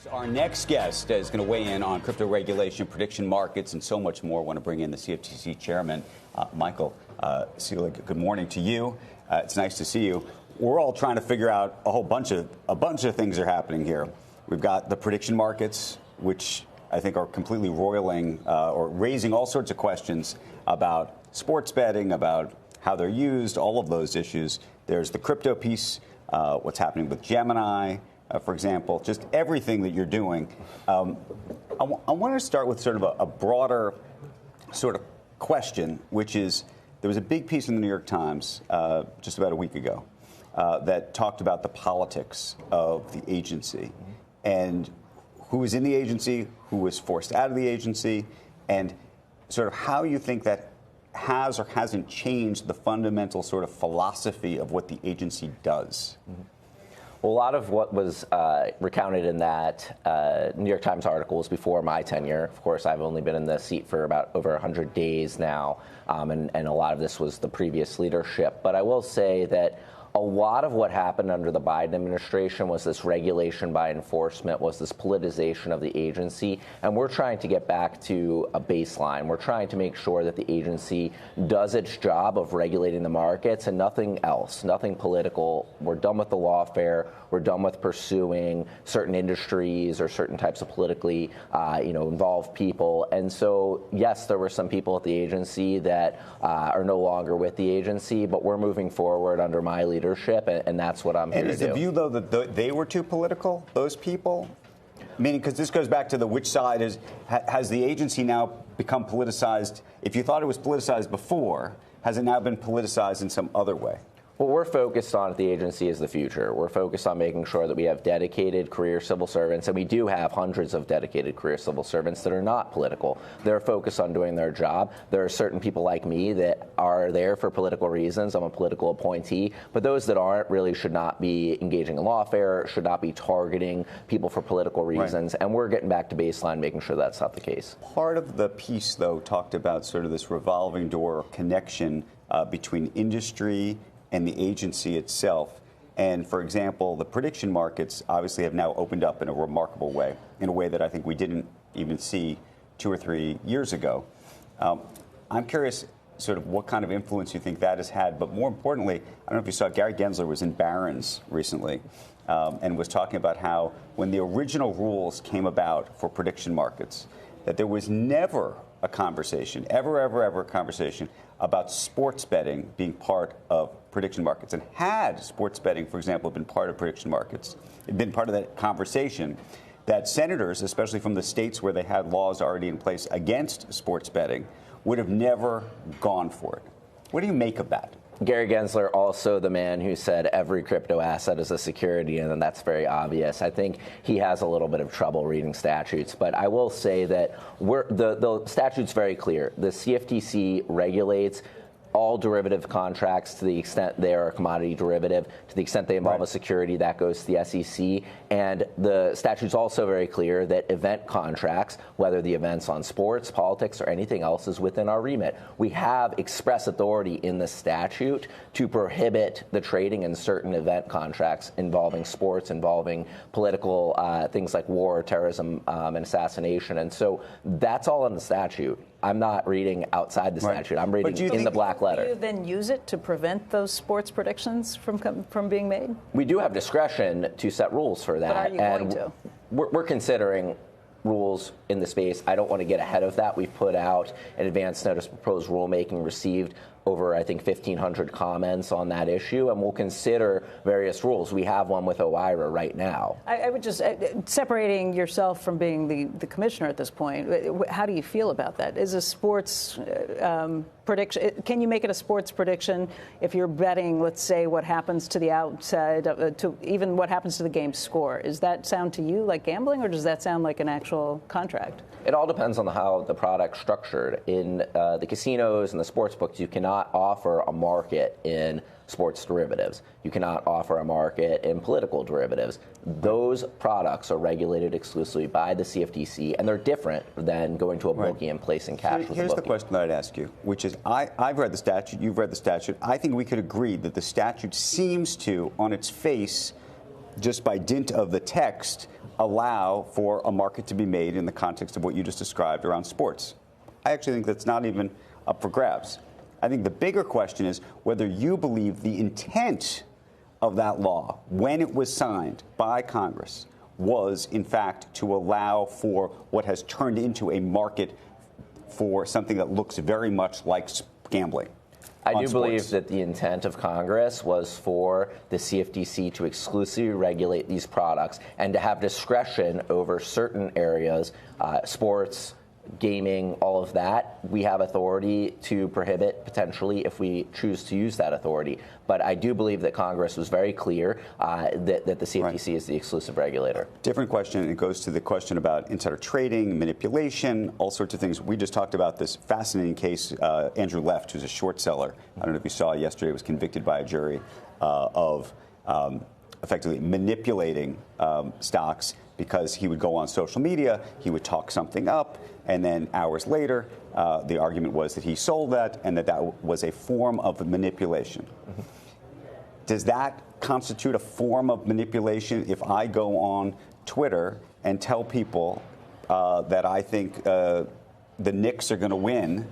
Our next guest is going to weigh in on crypto regulation, prediction markets, and so much more. I want to bring in the CFTC Chairman, Michael Selig. Good morning to you. It's nice to see you. We're all trying to figure out a bunch of things are happening here. We've got the prediction markets, which I think are completely roiling or raising all sorts of questions about sports betting, about how they're used, all of those issues. There's the crypto piece, what's happening with Gemini. For example, just everything that you're doing. I want to start with sort of a broader sort of question, which is there was a big piece in the New York Times just about a week ago that talked about the politics of the agency and who was in the agency, who was forced out of the agency, and sort of how you think that has or hasn't changed the fundamental sort of philosophy of what the agency does. Mm-hmm. Well, a lot of what was recounted in that New York Times article was before my tenure. Of course, I've only been in the seat for about over 100 days now, and a lot of this was the previous leadership. But I will say that a lot of what happened under the Biden administration was this regulation by enforcement, was this politicization of the agency, and we're trying to get back to a baseline. We're trying to make sure that the agency does its job of regulating the markets and nothing else, nothing political. We're done with the lawfare. We're done with pursuing certain industries or certain types of politically involved people. And so, yes, there were some people at the agency that are no longer with the agency, but we're moving forward under my leadership, and that's what I'm here to do. And is the view, though, that they were too political, those people? Meaning, because this goes back to the which side has the agency now become politicized? If you thought it was politicized before, has it now been politicized in some other way? What we're focused on at the agency is the future. We're focused on making sure that we have dedicated career civil servants, and we do have hundreds of dedicated career civil servants that are not political. They're focused on doing their job. There are certain people like me that are there for political reasons. I'm a political appointee, but those that aren't really should not be engaging in lawfare, should not be targeting people for political reasons, right. And we're getting back to baseline, making sure that's not the case. Part of the piece, though, talked about sort of this revolving door connection between industry and the agency itself. And, for example, the prediction markets obviously have now opened up in a remarkable way, in a way that I think we didn't even see 2 or 3 years ago. I'm curious sort of what kind of influence you think that has had, but more importantly, I don't know if you saw, Gary Gensler was in Barron's recently and was talking about how when the original rules came about for prediction markets, that there was never a conversation, ever a conversation about sports betting being part of prediction markets. And had sports betting, for example, been part of prediction markets, been part of that conversation, that senators, especially from the states where they had laws already in place against sports betting, would have never gone for it. What do you make of that? Gary Gensler, also the man who said every crypto asset is a security, and that's very obvious. I think he has a little bit of trouble reading statutes, but I will say that the statute's very clear. The CFTC regulates all derivative contracts to the extent they are a commodity derivative, to the extent they involve a security, that goes to the SEC. And the statute's also very clear that event contracts, whether the event's on sports, politics, or anything else, is within our remit. We have express authority in the statute to prohibit the trading in certain event contracts involving sports, involving political things like war, terrorism, and assassination. And so that's all in the statute. I'm not reading outside the statute. I'm reading in the black letter. Do you then use it to prevent those sports predictions from being made? We do have discretion to set rules for that. But are you going to? We're considering rules in the space. I don't want to get ahead of that. We've put out an advance notice of proposed rulemaking, received over, I think, 1,500 comments on that issue, and we'll consider various rules. We have one with OIRA right now. I would just, separating yourself from being the commissioner at this point, how do you feel about that? Is a sports prediction, can you make it a sports prediction if you're betting, let's say, what happens to the outside, to even what happens to the game score? Does that sound to you like gambling, or does that sound like an actual contract? It all depends on how the product's structured. In the casinos and the sports books, you cannot offer a market in sports derivatives. You cannot offer a market in political derivatives. Those products are regulated exclusively by the CFTC, and they're different than going to a bookie and placing cash with a bookie. Here's the question that I'd ask you, which is, I've read the statute, you've read the statute. I think we could agree that the statute seems to, on its face, just by dint of the text, allow for a market to be made in the context of what you just described around sports. I actually think that's not even up for grabs. I think the bigger question is whether you believe the intent of that law, when it was signed by Congress, was in fact to allow for what has turned into a market for something that looks very much like gambling. I do believe that the intent of Congress was for the CFTC to exclusively regulate these products and to have discretion over certain areas, sports, gaming, all of that. We have authority to prohibit potentially if we choose to use that authority. But I do believe that Congress was very clear that the CFTC is the exclusive regulator. Different question. It goes to the question about insider trading, manipulation, all sorts of things. We just talked about this fascinating case. Andrew Left, who's a short seller, I don't know if you saw yesterday, was convicted by a jury of effectively manipulating stocks because he would go on social media, he would talk something up, and then hours later, the argument was that he sold that and that that was a form of manipulation. Mm-hmm. Does that constitute a form of manipulation if I go on Twitter and tell people that I think the Knicks are going to win,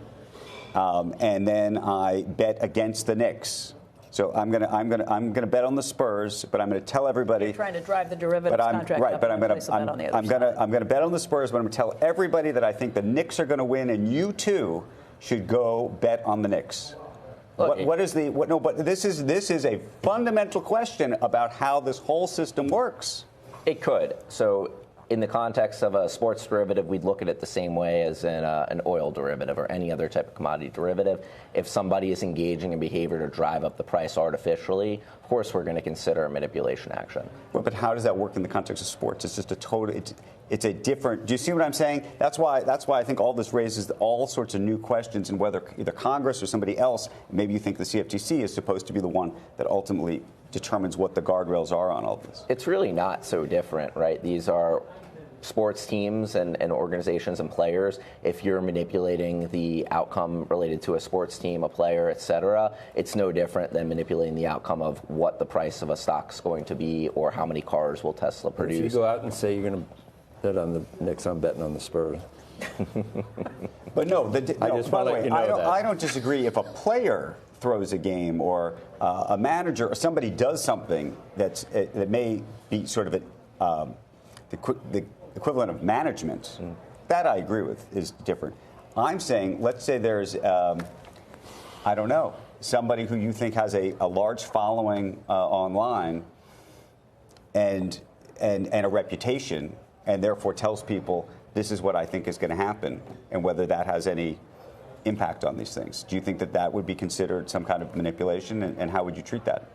and then I bet against the Knicks? So I'm gonna bet on the Spurs, but I'm gonna tell everybody. You're trying to drive the derivatives contract right, up but I'm gonna bet on the Spurs, but I'm gonna tell everybody that I think the Knicks are gonna win, and you too should go bet on the Knicks. What is the what? No, but this is a fundamental question about how this whole system works. It could. So, in the context of a sports derivative, we'd look at it the same way as in an oil derivative or any other type of commodity derivative. If somebody is engaging in behavior to drive up the price artificially, of course we're going to consider a manipulation action. Well, but how does that work in the context of sports? It's just a total. It's a different. Do you see what I'm saying? That's why I think all this raises all sorts of new questions, and whether either Congress or somebody else, maybe you think the CFTC is supposed to be the one that ultimately determines what the guardrails are on all this. It's really not so different, right? These are sports teams and organizations and players. If you're manipulating the outcome related to a sports team, a player, et cetera, it's no different than manipulating the outcome of what the price of a stock's going to be or how many cars will Tesla produce. If you go out and say you're going to bet on the Knicks, I'm betting on the Spurs. But no, I just want to let you know I don't disagree if a player throws a game or a manager or somebody does something that may be sort of the equivalent of management. That I agree with is different. I'm saying, let's say there's, I don't know, somebody who you think has a large following online and a reputation, and therefore tells people this is what I think is going to happen, and whether that has any impact on these things. Do you think that that would be considered some kind of manipulation, and how would you treat that?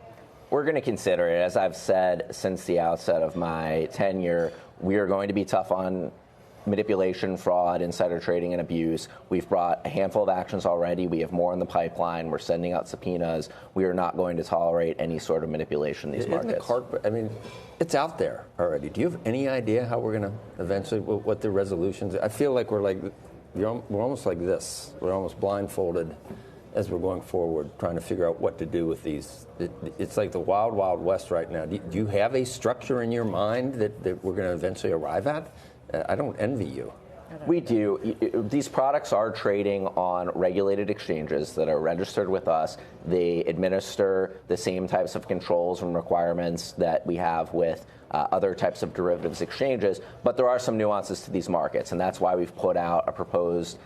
We're going to consider it. As I've said since the outset of my tenure, we are going to be tough on manipulation, fraud, insider trading, and abuse. We've brought a handful of actions already. We have more in the pipeline. We're sending out subpoenas. We are not going to tolerate any sort of manipulation in these markets. I mean, it's out there already. Do you have any idea how we're going to eventually, what the resolutions? I feel like we're almost like this. We're almost blindfolded as we're going forward, trying to figure out what to do with these. It's like the wild, wild west right now. Do you have a structure in your mind that we're going to eventually arrive at? I don't envy you. We do. These products are trading on regulated exchanges that are registered with us. They administer the same types of controls and requirements that we have with other types of derivatives exchanges, but there are some nuances to these markets, and that's why we've put out a proposed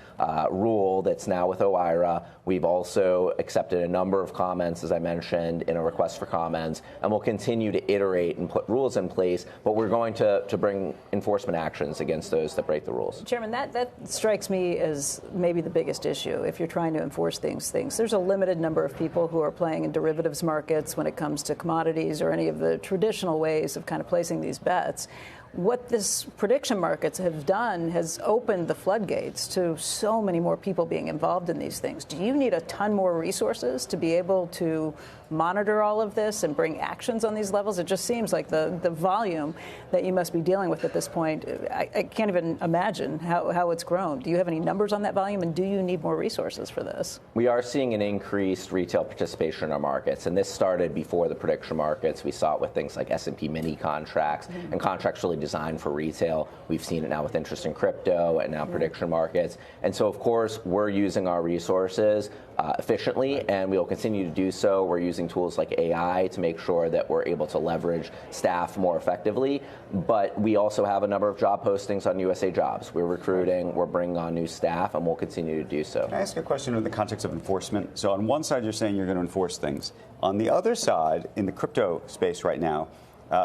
rule that's now with OIRA. We've also accepted a number of comments, as I mentioned, in a request for comments, and we'll continue to iterate and put rules in place, but we're going to bring enforcement actions against those that break the rules. Chairman, that strikes me as maybe the biggest issue if you're trying to enforce things. There's a limited number of people who are playing in derivatives markets when it comes to commodities or any of the traditional ways of kind of placing these bets. what this prediction markets have done has opened the floodgates to so many more people being involved in these things. Do you need a ton more resources to be able to monitor all of this and bring actions on these levels? It just seems like the volume that you must be dealing with at this point, I can't even imagine how it's grown. Do you have any numbers on that volume, and do you need more resources for this? We are seeing an increased retail participation in our markets, and this started before the prediction markets. We saw it with things like S&P mini contracts and contracts really designed for retail. We've seen it now with interest in crypto and now prediction markets. And so, of course, we're using our resources efficiently, and we will continue to do so. We're using tools like AI to make sure that we're able to leverage staff more effectively. But we also have a number of job postings on USA Jobs. We're recruiting, we're bringing on new staff, and we'll continue to do so. Can I ask a question in the context of enforcement? So on one side, you're saying you're going to enforce things. On the other side, in the crypto space right now,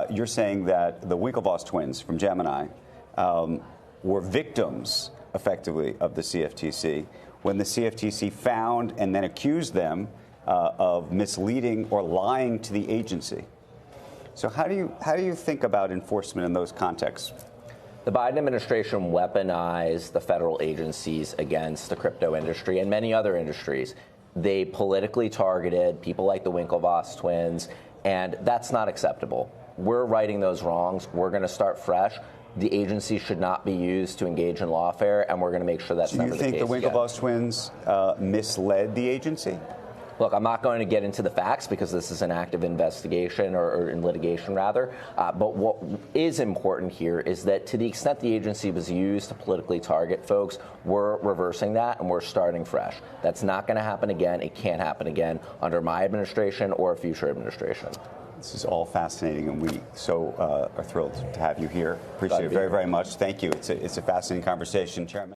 you're saying that the Winklevoss twins from Gemini were victims, effectively, of the CFTC when the CFTC found and then accused them of misleading or lying to the agency. So how do you think about enforcement in those contexts? The Biden administration weaponized the federal agencies against the crypto industry and many other industries. They politically targeted people like the Winklevoss twins, and that's not acceptable. We're righting those wrongs. We're going to start fresh. The agency should not be used to engage in lawfare, and we're going to make sure that's never the case. Do you think the Winklevoss twins misled the agency? Look, I'm not going to get into the facts because this is an active investigation or in litigation, rather. But what is important here is that to the extent the agency was used to politically target folks, we're reversing that and we're starting fresh. That's not going to happen again. It can't happen again under my administration or a future administration. This is all fascinating, and we so are thrilled to have you here. Appreciate it very, very much. Thank you. It's a fascinating conversation, Chairman.